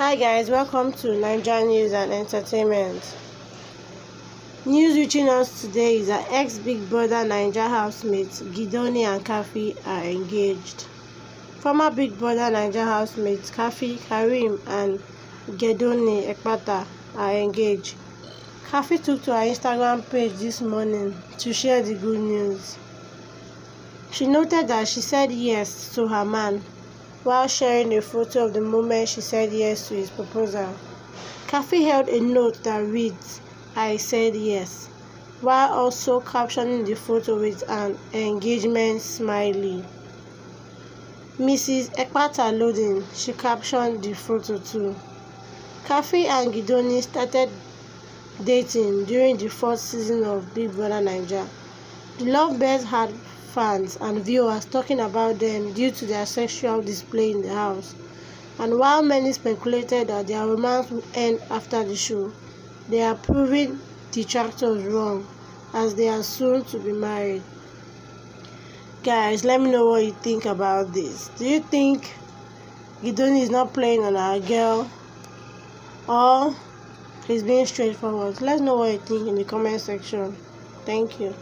Hi guys, welcome to NAIJA News and Entertainment. News reaching us today is that ex-Big Brother NAIJA housemates Gedoni and Khafi are engaged. Former Big Brother NAIJA housemates Khafi, Karim and Gedoni are engaged. Khafi took to her Instagram page this morning to share the good news. She noted that she said yes to her man, while sharing a photo of the moment she said yes to his proposal. Khafi held a note that reads, "I said yes," while also captioning the photo with an engagement smiley. Mrs. Ekpata loading, she captioned the photo too. Khafi and Gedoni started dating during the fourth season of Big Brother NAIJA. The lovebirds had fans and viewers talking about them due to their sexual display in the house. And while many speculated that their romance would end after the show, they are proving detractors wrong, as they are soon to be married. Guys, let me know what you think about this. Do you think Gedoni is not playing on our girl, or he's being straightforward? Let's know what you think in the comment section. Thank you.